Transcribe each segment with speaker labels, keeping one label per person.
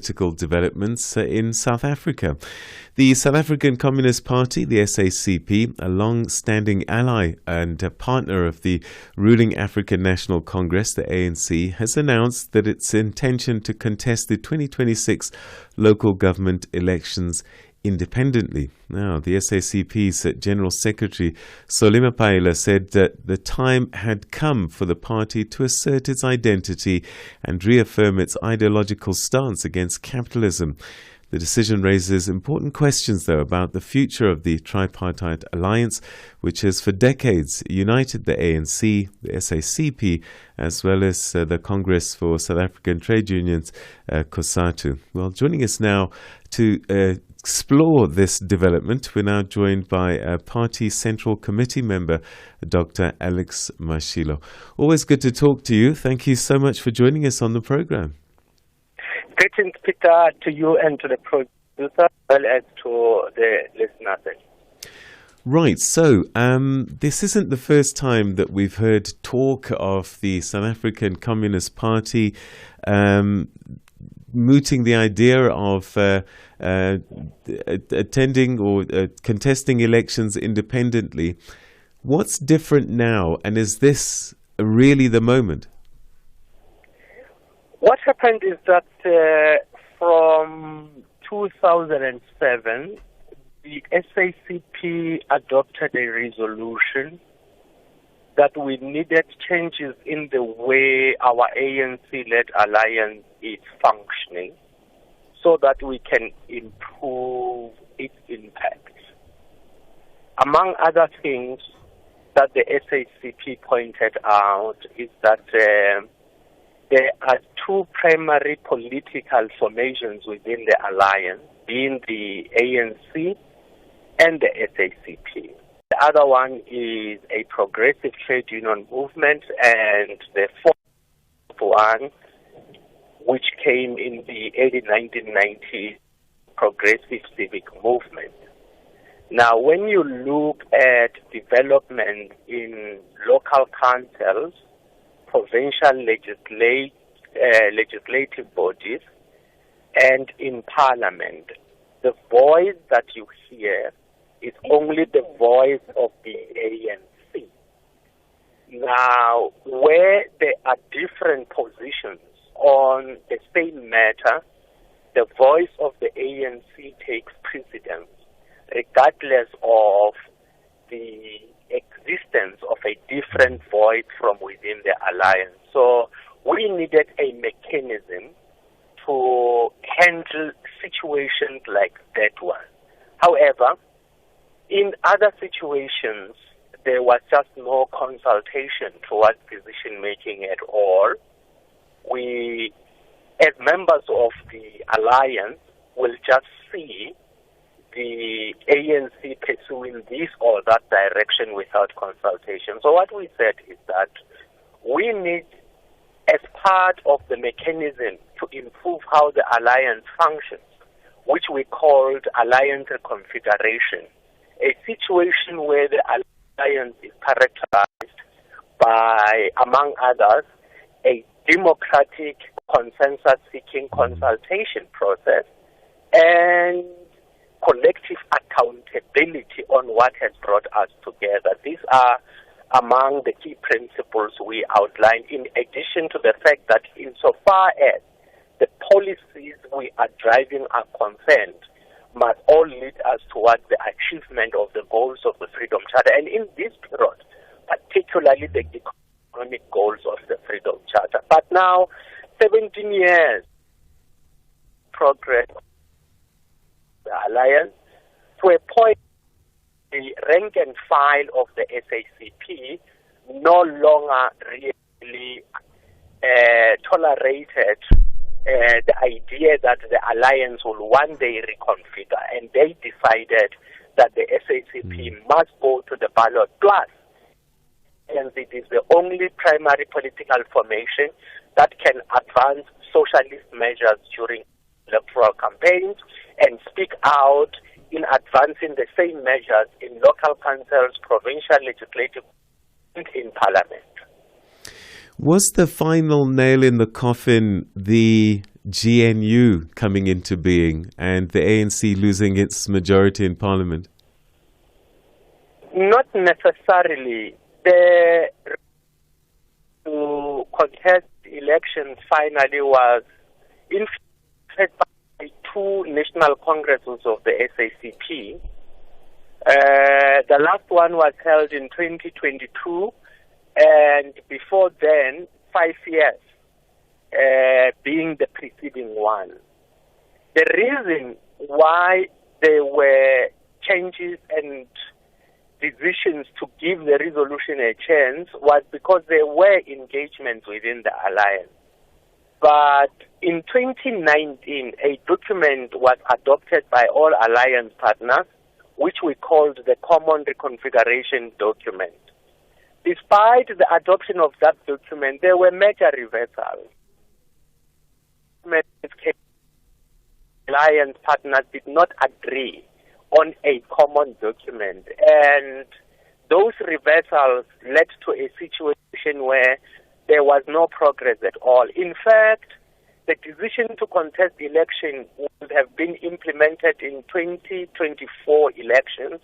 Speaker 1: Political developments in South Africa. The South African Communist Party, the SACP, a long-standing ally and a partner of the ruling African National Congress, the ANC, has announced that its intention to contest the 2026 local government elections independently. Now, the SACP's General Secretary, Mapaila, said that the time had come for the party to assert its identity and reaffirm its ideological stance against capitalism. The decision raises important questions, though, about the future of the tripartite alliance, which has for decades united the ANC, the SACP, as well as the Congress for South African Trade Unions, COSATU. Well, joining us now to explore this development, we're now joined by a party central committee member, Dr Alex Mashilo. Always good to talk to you. Thank you so much for joining us on the program.
Speaker 2: Greetings, Peter, to you and to the producer, as well as to the listeners.
Speaker 1: Right, so this isn't the first time that we've heard talk of the South African Communist Party mooting the idea of attending or contesting elections independently. What's different now, and is this really the moment?
Speaker 2: What happened is that from 2007, the SACP adopted a resolution that we needed changes in the way our ANC-led alliance is functioning so that we can improve its impact. Among other things that the SACP pointed out is that there are two primary political formations within the alliance, being the ANC and the SACP. The other one is a progressive trade union movement, and the fourth one, which came in the early 1990s, progressive civic movement. Now, when you look at development in local councils, provincial legislative bodies, and in parliament, the voice that you hear is only the voice of the ANC. Now, where there are different positions on the same matter, the voice of the ANC takes precedence, regardless of the existence of a different voice from within the alliance. So we needed a mechanism to handle situations like that one. However, in other situations, there was just no consultation towards decision making at all. We, as members of the alliance, will just see the ANC pursuing this or that direction without consultation. So what we said is that we need, as part of the mechanism to improve how the alliance functions, which we called alliance reconfiguration, a situation where the alliance is characterized by, among others, a democratic consensus-seeking consultation process and collective accountability on what has brought us together. These are among the key principles we outlined, in addition to the fact that insofar as the policies we are driving are concerned, must all lead us towards the achievement of the goals of the Freedom Charter. And in this period, particularly the economic goals of the Freedom Charter. But now, 17 years progress of the alliance, to a point the rank and file of the SACP no longer really tolerated the idea that the alliance will one day reconfigure, and they decided that the SACP must go to the ballot. Plus, and it is the only primary political formation that can advance socialist measures during electoral campaigns and speak out in advancing the same measures in local councils, provincial legislative, and in parliament.
Speaker 1: Was the final nail in the coffin the GNU coming into being and the ANC losing its majority in parliament?
Speaker 2: Not necessarily. The to contest elections finally was influenced by two national congresses of the SACP. The last one was held in 2022, and before then, 5 years being the preceding one. The reason why there were changes and decisions to give the resolution a chance was because there were engagements within the alliance. But in 2019, a document was adopted by all alliance partners, which we called the Common Reconfiguration Document. Despite the adoption of that document, there were major reversals. Alliance partners did not agree on a common document, and those reversals led to a situation where there was no progress at all. In fact, the decision to contest election would have been implemented in 2024 elections.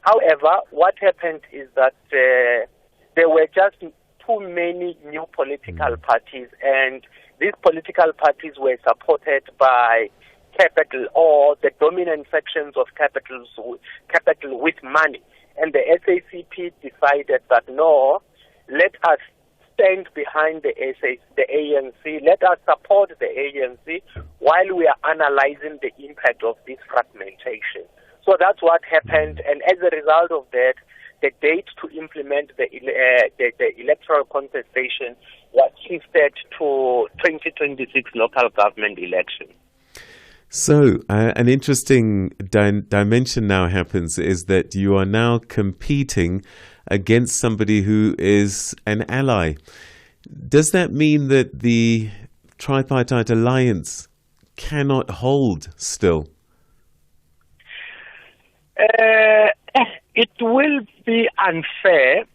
Speaker 2: However, what happened is that there were just too many new political parties, and these political parties were supported by capital or the dominant sections of capital with money. And the SACP decided that no, let us stand behind the ANC, let us support the ANC while we are analyzing the impact of this fragmentation. So that's what happened, and as a result of that, the date to implement the electoral contestation was shifted to 2026 local government election.
Speaker 1: So, an interesting dimension now happens is that you are now competing against somebody who is an ally. Does that mean that the tripartite alliance cannot hold still?
Speaker 2: It will be unfair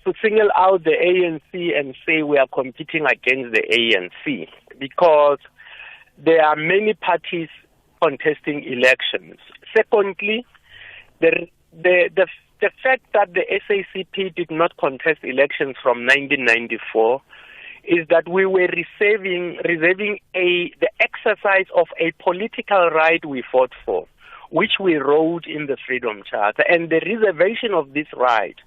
Speaker 2: to single out the ANC and say we are competing against the ANC, because there are many parties contesting elections. Secondly, the fact that the SACP did not contest elections from 1994 is that we were reserving the exercise of a political right we fought for, which we wrote in the Freedom Charter. And the reservation of this right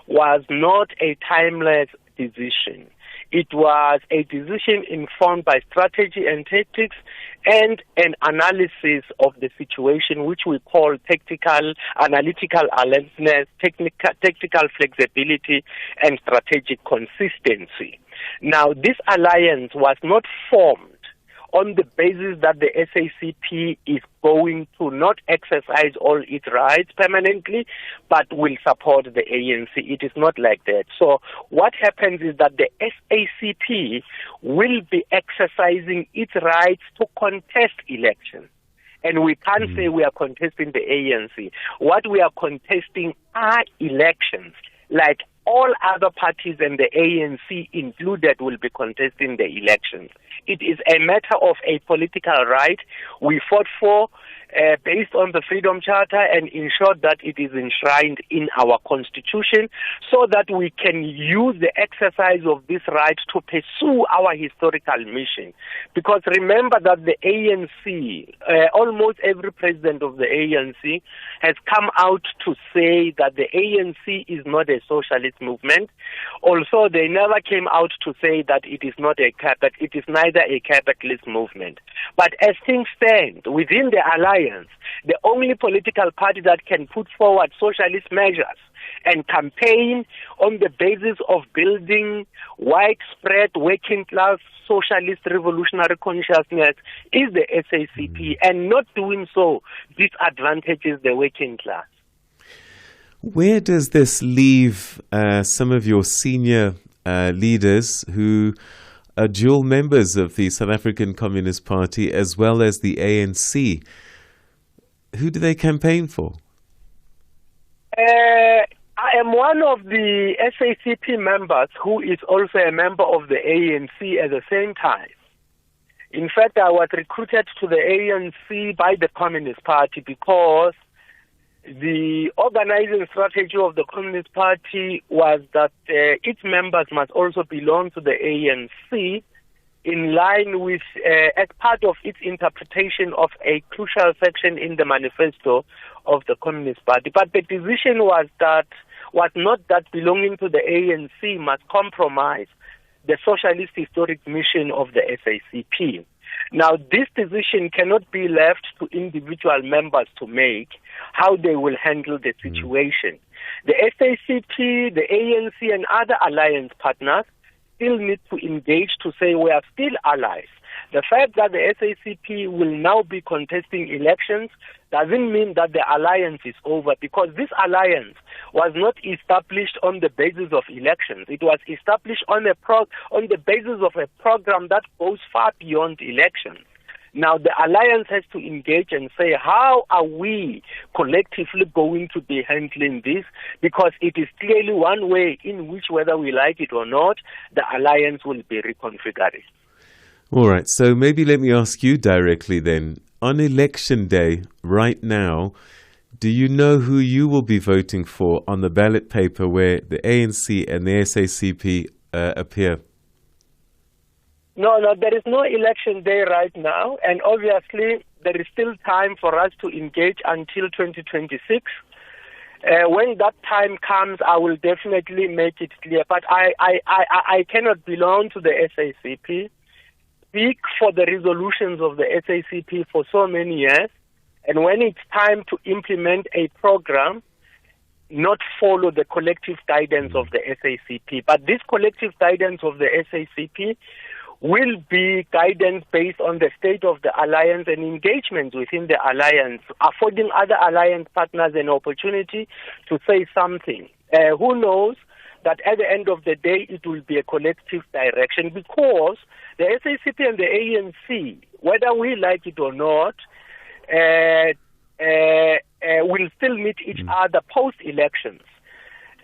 Speaker 2: was not a timeless decision. It was a decision informed by strategy and tactics and an analysis of the situation, which we call analytical alertness, tactical flexibility, and strategic consistency. Now, this alliance was not formed on the basis that the SACP is going to not exercise all its rights permanently, but will support the ANC. It is not like that. So what happens is that the SACP will be exercising its rights to contest elections. And we can't say we are contesting the ANC. What we are contesting are elections, like all other parties and the ANC included will be contesting the elections. It is a matter of a political right we fought for based on the Freedom Charter and ensured that it is enshrined in our Constitution so that we can use the exercise of this right to pursue our historical mission. Because remember that the ANC, almost every president of the ANC has come out to say that the ANC is not a socialist movement. Also, they never came out to say that it is neither a capitalist movement. But as things stand, within the alliance, the only political party that can put forward socialist measures and campaign on the basis of building widespread working class socialist revolutionary consciousness is the SACP, and not doing so disadvantages the working class.
Speaker 1: Where does this leave some of your senior leaders who are dual members of the South African Communist Party as well as the ANC? Who do they campaign for?
Speaker 2: I am one of the SACP members who is also a member of the ANC at the same time. In fact, I was recruited to the ANC by the Communist Party because the organizing strategy of the Communist Party was that its members must also belong to the ANC in line with, as part of its interpretation of a crucial section in the manifesto of the Communist Party. But the decision was not that belonging to the ANC must compromise the socialist historic mission of the SACP. Now, this decision cannot be left to individual members to make how they will handle the situation. The SACP, the ANC, and other alliance partners still need to engage to say we are still allies. The fact that the SACP will now be contesting elections doesn't mean that the alliance is over, because this alliance was not established on the basis of elections. It was established on the basis of a program that goes far beyond elections. Now, the alliance has to engage and say, how are we collectively going to be handling this? Because it is clearly one way in which, whether we like it or not, the alliance will be reconfigured.
Speaker 1: All right, so maybe let me ask you directly then. On election day, right now, do you know who you will be voting for on the ballot paper where the ANC and the SACP appear?
Speaker 2: No, there is no election day right now, and obviously there is still time for us to engage until 2026. When that time comes, I will definitely make it clear. But I cannot belong to the SACP, speak for the resolutions of the SACP for so many years, and when it's time to implement a program, not follow the collective guidance of the SACP. But this collective guidance of the SACP will be guidance based on the state of the alliance and engagement within the alliance, affording other alliance partners an opportunity to say something. Who knows that at the end of the day it will be a collective direction, because the SACP and the ANC, whether we like it or not, will still meet each other post-elections.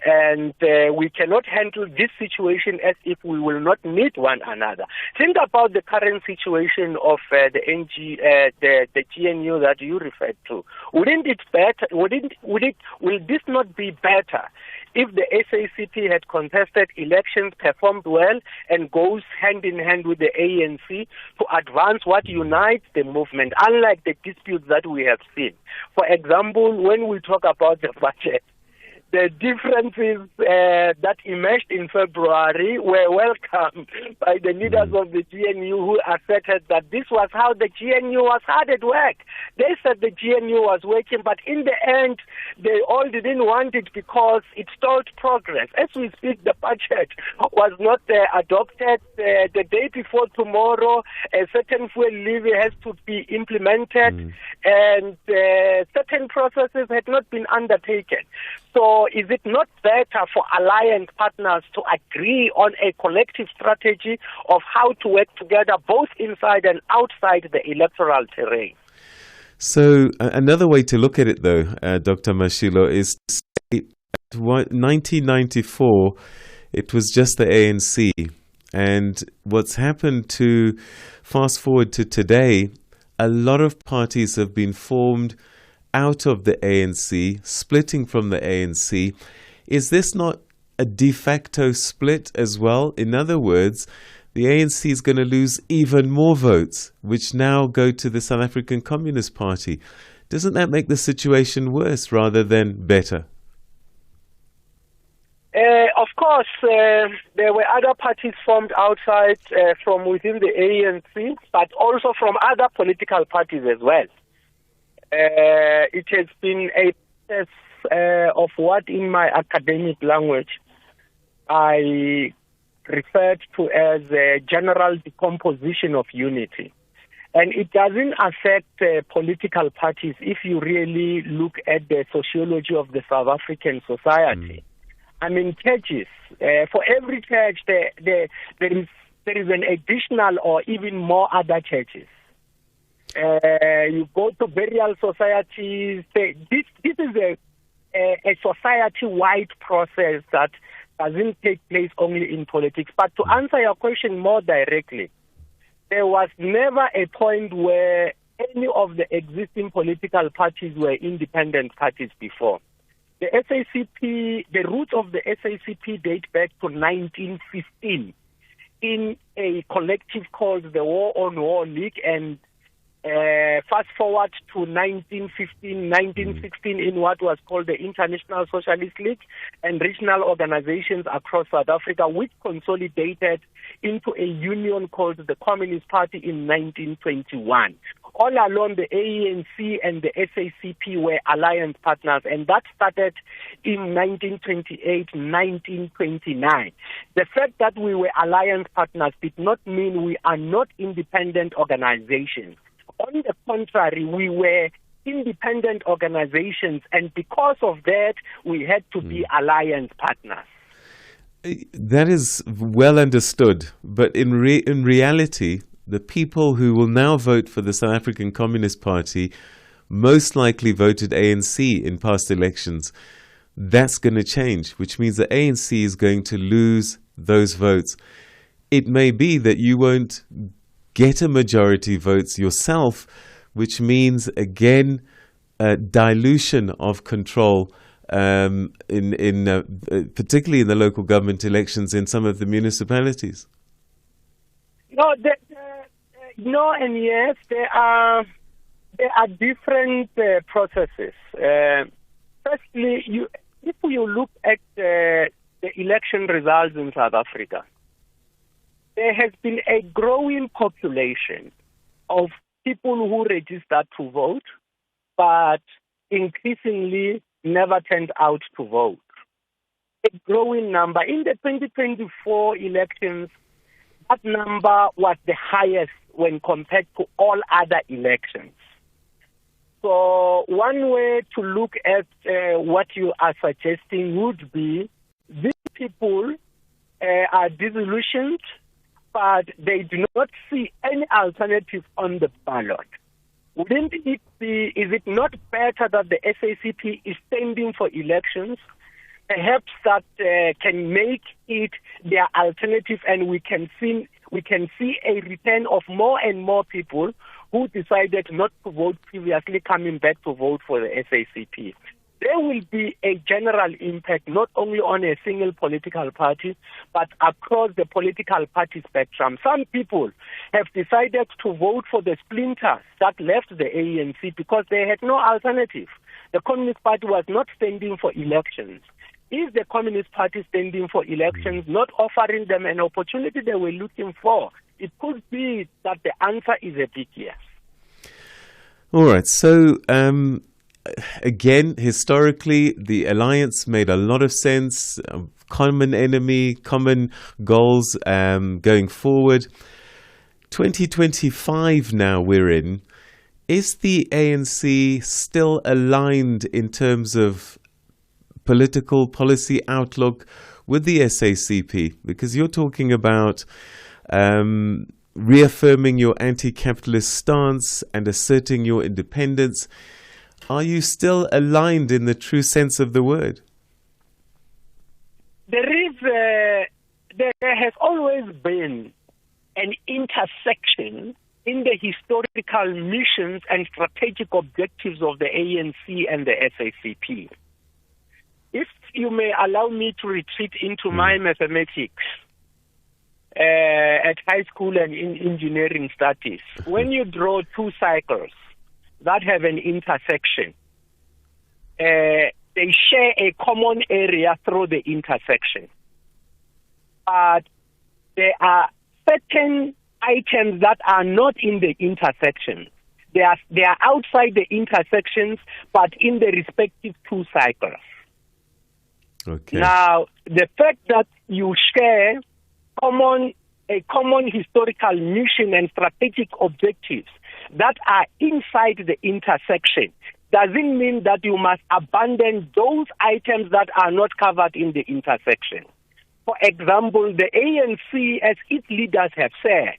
Speaker 2: And we cannot handle this situation as if we will not meet one another. Think about the current situation of the GNU that you referred to. Will this not be better if the SACP had contested elections, performed well, and goes hand in hand with the ANC to advance what unites the movement, unlike the disputes that we have seen? For example, when we talk about the budget, the differences that emerged in February were welcomed by the leaders of the GNU, who asserted that this was how the GNU was hard at work. They said the GNU was working, but in the end, they all didn't want it because it stalled progress. As we speak, the budget was not adopted. The day before tomorrow, a certain fuel levy has to be implemented, and certain processes had not been undertaken. So is it not better for alliance partners to agree on a collective strategy of how to work together both inside and outside the electoral terrain?
Speaker 1: So another way to look at it, though, Dr. Mashilo, is to say 1994, it was just the ANC. And what's happened to fast forward to today, a lot of parties have been formed out of the ANC, splitting from the ANC. Is this not a de facto split as well? In other words, the ANC is going to lose even more votes, which now go to the South African Communist Party. Doesn't that make the situation worse rather than better?
Speaker 2: Of course, there were other parties formed outside from within the ANC, but also from other political parties as well. It has been a process of what in my academic language I referred to as a general decomposition of unity. And it doesn't affect political parties if you really look at the sociology of the South African society. I mean, churches, for every church there is an additional or even more other churches. You go to burial societies. This is a society-wide process that doesn't take place only in politics. But to answer your question more directly, there was never a point where any of the existing political parties were independent parties before. The SACP, the roots of the SACP date back to 1915 in a collective called the War on War League, and fast forward to 1916 in what was called the International Socialist League and regional organizations across South Africa, which consolidated into a union called the Communist Party in 1921. All along, the ANC and the SACP were alliance partners, and that started in 1928, 1929. The fact that we were alliance partners did not mean we are not independent organizations. On the contrary, we were independent organizations, and because of that, we had to be alliance partners.
Speaker 1: That is well understood, but in reality, the people who will now vote for the South African Communist Party most likely voted ANC in past elections. That's going to change, which means the ANC is going to lose those votes. It may be that you won't get a majority votes yourself, which means, again, a dilution of control, particularly in the local government elections in some of the municipalities.
Speaker 2: No, and yes, there are different processes. Firstly, if you look at the election results in South Africa, there has been a growing population of people who registered to vote, but increasingly never turned out to vote. A growing number. In the 2024 elections, that number was the highest when compared to all other elections. So one way to look at what you are suggesting would be these people are disillusioned, but they do not see any alternative on the ballot. Wouldn't it be, is it not better that the SACP is standing for elections? Perhaps that can make it their alternative, and we can see a return of more and more people who decided not to vote previously coming back to vote for the SACP. There will be a general impact not only on a single political party, but across the political party spectrum. Some people have decided to vote for the splinters that left the ANC because they had no alternative. The Communist Party was not standing for elections. Is the Communist Party standing for elections, not offering them an opportunity they were looking for? It could be that the answer is a big yes.
Speaker 1: All right. So, again, historically, the alliance made a lot of sense. Common enemy, common goals going forward. 2025 now we're in. Is the ANC still aligned in terms of political policy outlook with the SACP? Because you're talking about reaffirming your anti-capitalist stance and asserting your independence. Are you still aligned in the true sense of the word?
Speaker 2: There has always been an intersection in the historical missions and strategic objectives of the ANC and the SACP. If you may allow me to retreat into my mathematics at high school and in engineering studies, when you draw two cycles that have an intersection, they share a common area through the intersection. But there are certain items that are not in the intersection. They are outside the intersections, but in the respective two cycles.
Speaker 1: Okay.
Speaker 2: Now, the fact that you share a common historical mission and strategic objectives that are inside the intersection doesn't mean that you must abandon those items that are not covered in the intersection. For example, the ANC, as its leaders have said,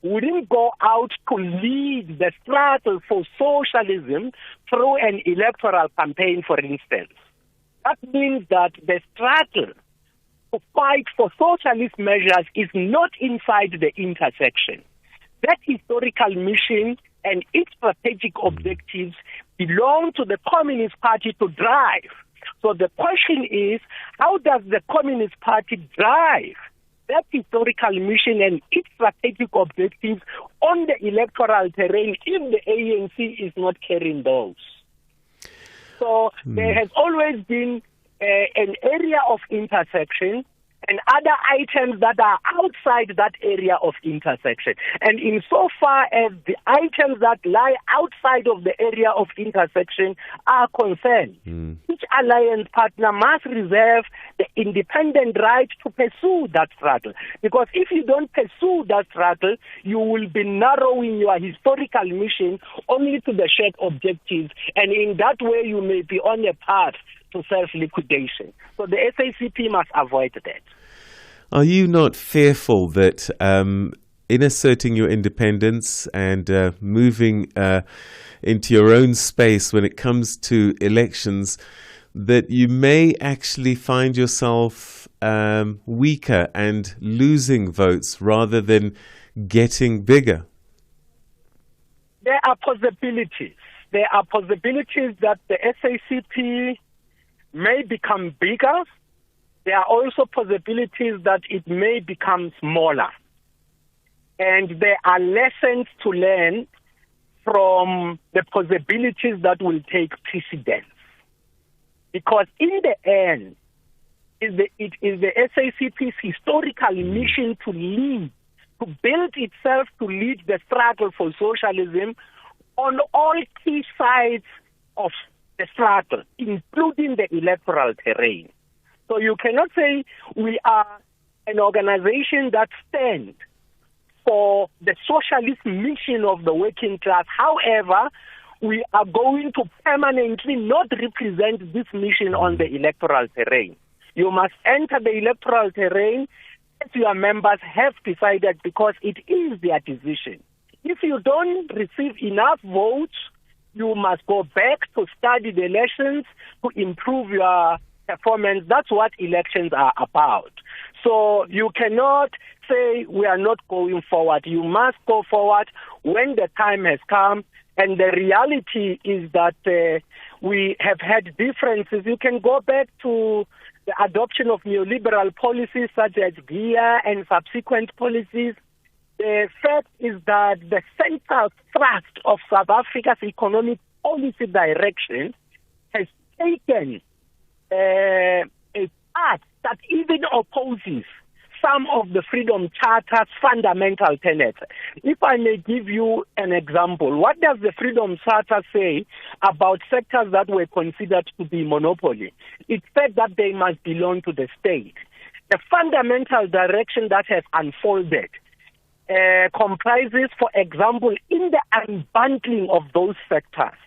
Speaker 2: wouldn't go out to lead the struggle for socialism through an electoral campaign, for instance.
Speaker 3: That means that the struggle to fight for socialist measures is not inside the intersection. That historical mission and its strategic objectives belong to the Communist Party to drive. So the question is, how does the Communist Party drive that historical mission and its strategic objectives on the electoral terrain if the ANC is not carrying those? So there has always been an area of intersection and other items that are outside that area of intersection. And insofar as the items that lie outside of the area of intersection are concerned, each alliance partner must reserve the independent right to pursue that struggle. Because if you don't pursue that struggle, you will be narrowing your historical mission only to the shared objectives. And in that way, you may be on a path to self-liquidation. So the SACP must avoid that.
Speaker 1: Are you not fearful that in asserting your independence and moving into your own space when it comes to elections, that you may actually find yourself weaker and losing votes rather than getting bigger?
Speaker 3: There are possibilities. There are possibilities that the SACP may become bigger. There are also possibilities that it may become smaller. And there are lessons to learn from the possibilities that will take precedence. Because in the end, it is the SACP's historical mission to lead, to build itself to lead the struggle for socialism on all key sides of the struggle, including the electoral terrain. So you cannot say we are an organization that stands for the socialist mission of the working class. However, we are going to permanently not represent this mission on the electoral terrain. You must enter the electoral terrain as your members have decided, because it is their decision. If you don't receive enough votes, you must go back to study the elections to improve your performance. That's what elections are about. So you cannot say we are not going forward. You must go forward when the time has come. And the reality is that we have had differences. You can go back to the adoption of neoliberal policies such as GIA and subsequent policies. The fact is that the central thrust of South Africa's economic policy direction has taken a path that even opposes some of the Freedom Charter's fundamental tenets. If I may give you an example, what does the Freedom Charter say about sectors that were considered to be monopoly? It said that they must belong to the state. The fundamental direction that has unfolded comprises, for example, in the unbundling of those sectors.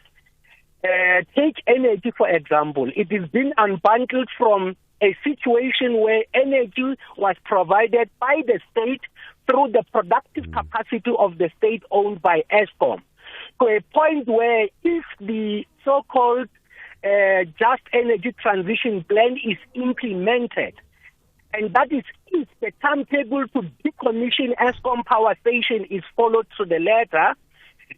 Speaker 3: Take energy, for example. It is being unbundled from a situation where energy was provided by the state through the productive capacity of the state owned by Eskom, to a point where if the so-called just energy transition plan is implemented, and that is if the timetable to decommission Eskom power station is followed to the letter,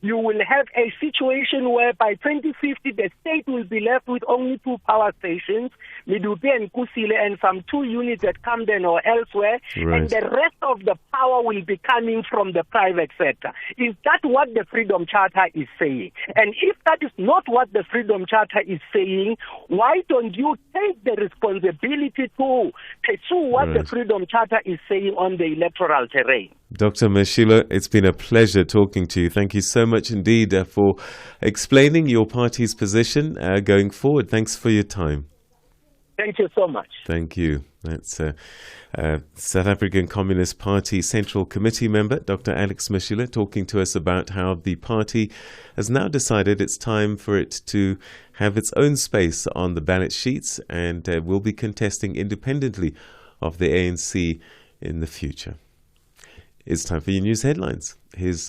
Speaker 3: you will have a situation where by 2050 the state will be left with only 2 power stations, Medupi and Kusile, and some 2 units at Camden or elsewhere,
Speaker 1: right.
Speaker 3: And the rest of the power will be coming from the private sector. Is that what the Freedom Charter is saying? And if that is not what the Freedom Charter is saying, why don't you take the responsibility to pursue what the Freedom Charter is saying on the electoral terrain?
Speaker 1: Dr. Mashilo, it's been a pleasure talking to you. Thank you so much indeed for explaining your party's position going forward. Thanks for your time.
Speaker 3: Thank you so much.
Speaker 1: Thank you. That's South African Communist Party Central Committee member, Dr. Alex Mashilo, talking to us about how the party has now decided it's time for it to have its own space on the ballot sheets and will be contesting independently of the ANC in the future. It's time for your news headlines. Here's